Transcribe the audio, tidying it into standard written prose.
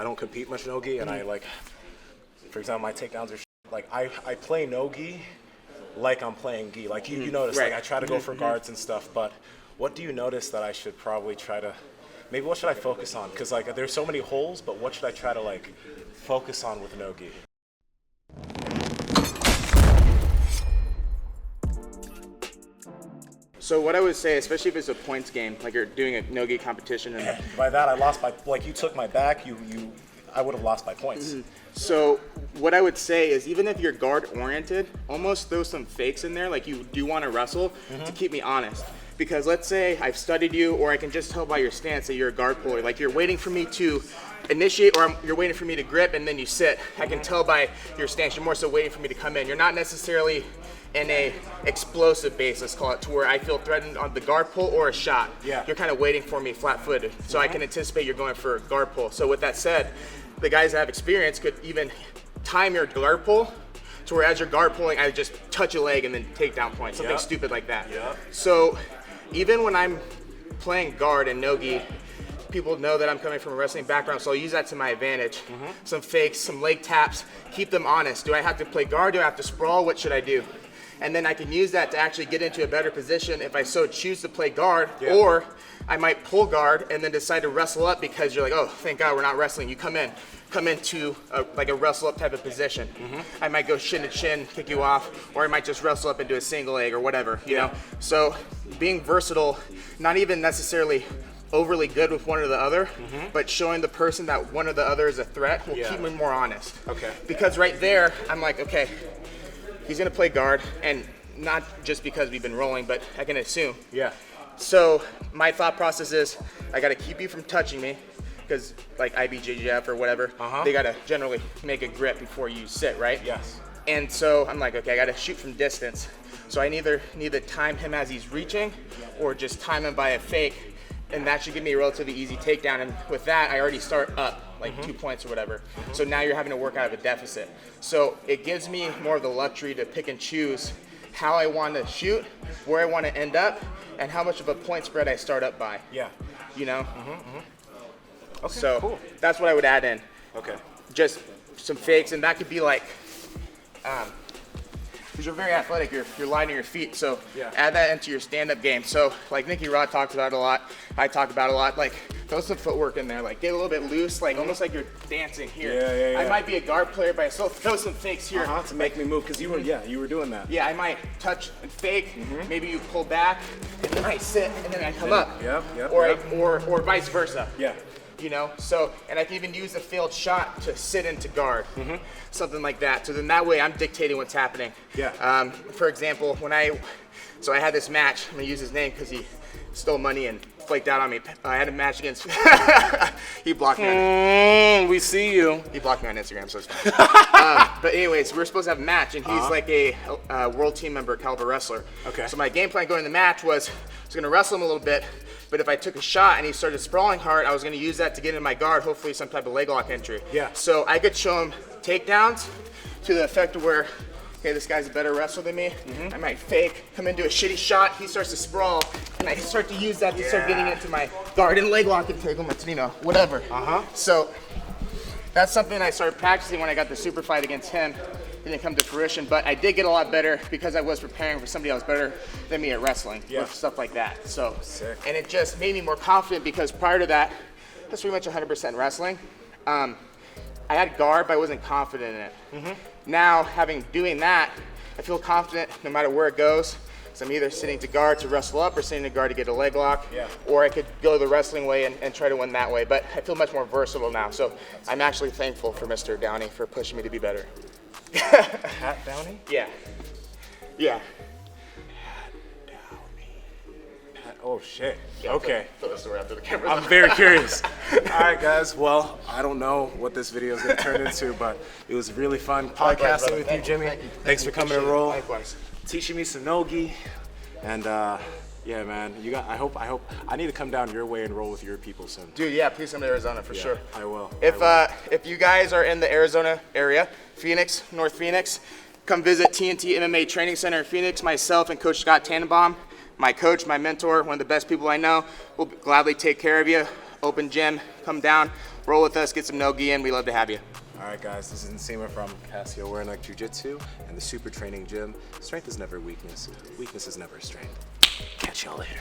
don't compete much no-gi, and I like, for example, my takedowns are like I play no-gi like I'm playing gi. Like you notice, Right. like I try to go for guards and stuff. But what do you notice that I should probably try to? Maybe what should I focus on? Because like there's so many holes, but what should I try to like focus on with no-gi? So what I would say, especially if it's a points game, like you're doing a no-gi competition, and By that, I lost by, like, you took my back, I would have lost by points. so what I would say is, even if you're guard oriented, almost throw some fakes in there, like you do want to wrestle, to keep me honest. Because let's say I've studied you, or I can just tell by your stance that you're a guard puller. Like you're waiting for me to initiate, or you're waiting for me to grip, and then you sit. I can tell by your stance, you're more so waiting for me to come in. You're not necessarily in a explosive base, let's call it, to where I feel threatened on the guard pull or a shot. Yeah. You're kind of waiting for me flat-footed, so I can anticipate you're going for a guard pull. So with that said, the guys that have experience could even time your guard pull to where as you're guard pulling, I just touch a leg and then take down point, something stupid like that. Yep. So even when I'm playing guard and no-gi, people know that I'm coming from a wrestling background, so I'll use that to my advantage. Some fakes, some leg taps, keep them honest. Do I have to play guard? Do I have to sprawl? What should I do? And then I can use that to actually get into a better position if I so choose to play guard, or I might pull guard and then decide to wrestle up because you're like, oh, thank God we're not wrestling. You come into like a wrestle up type of position. I might go shin to chin, kick you off, or I might just wrestle up into a single leg or whatever, you know? So being versatile, not even necessarily overly good with one or the other, but showing the person that one or the other is a threat will keep me more honest. Okay. Because right there, I'm like, okay, he's gonna play guard, and not just because we've been rolling, but I can assume. Yeah. So my thought process is, I gotta keep you from touching me, because like IBJJF or whatever, they gotta generally make a grip before you sit, right? Yes. And so I'm like, okay, I gotta shoot from distance. So I either need to time him as he's reaching, or just time him by a fake, and that should give me a relatively easy takedown. And with that, I already start up like 2 points or whatever. So now you're having to work out of a deficit. So it gives me more of the luxury to pick and choose how I want to shoot, where I want to end up, and how much of a point spread I start up by. Yeah. You know? Okay, So cool. that's what I would add in. Okay. Just some fakes, and that could be like, because you're very athletic, you're light on your feet, so add that into your stand-up game. So like Nicky Rod talks about it a lot, I talk about it a lot, like throw some footwork in there, like get a little bit loose, like almost like you're dancing here. Yeah. I might be a guard player, but I still throw some fakes here. To make me move, because you were doing that. Yeah, I might touch and fake, maybe you pull back, and then I sit, and then I come up. Or vice versa. Yeah. You know, so, and I can even use a failed shot to sit into guard, something like that. So then that way I'm dictating what's happening. Yeah. For example, I had this match, I'm gonna use his name because he stole money and flaked out on me. I had a match against, he blocked me. We see you. He blocked me on Instagram, so it's fine. But anyways, we were supposed to have a match, and he's like a world team member, caliber wrestler. Okay. So my game plan going in the match was, I was gonna wrestle him a little bit, but if I took a shot and he started sprawling hard, I was gonna use that to get in my guard, hopefully some type of leg lock entry. Yeah. So I could show him takedowns to the effect of where, okay, this guy's a better wrestler than me. I might fake, come into a shitty shot, he starts to sprawl, and I can start to use that to start getting into my guard and leg lock and take him, you know, whatever. So that's something I started practicing when I got the super fight against him. It didn't come to fruition, but I did get a lot better because I was preparing for somebody else better than me at wrestling, with stuff like that. So, and it just made me more confident because prior to that, that's pretty much 100% wrestling. I had guard, but I wasn't confident in it. Now, doing that, I feel confident no matter where it goes. So I'm either sitting to guard to wrestle up or sitting to guard to get a leg lock, or I could go the wrestling way and try to win that way. But I feel much more versatile now. So I'm actually thankful for Mr. Downey for pushing me to be better. Pat Downey? Yeah. Yeah. Oh shit. Yeah, Okay. Tell the story after the camera. I'm very curious. All right, guys. Well, I don't know what this video is going to turn into, but it was really fun podcasting with you, Jimmy. Thanks for coming to roll. Likewise. Teaching me some no-gi, and yeah, man. I hope. I need to come down your way and roll with your people soon. Dude, yeah, please come to Arizona for sure. I will. If you guys are in the Arizona area, Phoenix, North Phoenix, come visit TNT MMA Training Center in Phoenix. Myself and Coach Scott Tannenbaum, my coach, my mentor, one of the best people I know, will gladly take care of you. Open gym, come down. roll with us, get some no-gi in. We love to have you. All right, guys, this is Nsima from Casio Wernick Jiu-Jitsu and the Super Training Gym. Strength is never weakness. Weakness is never strength. Catch y'all later.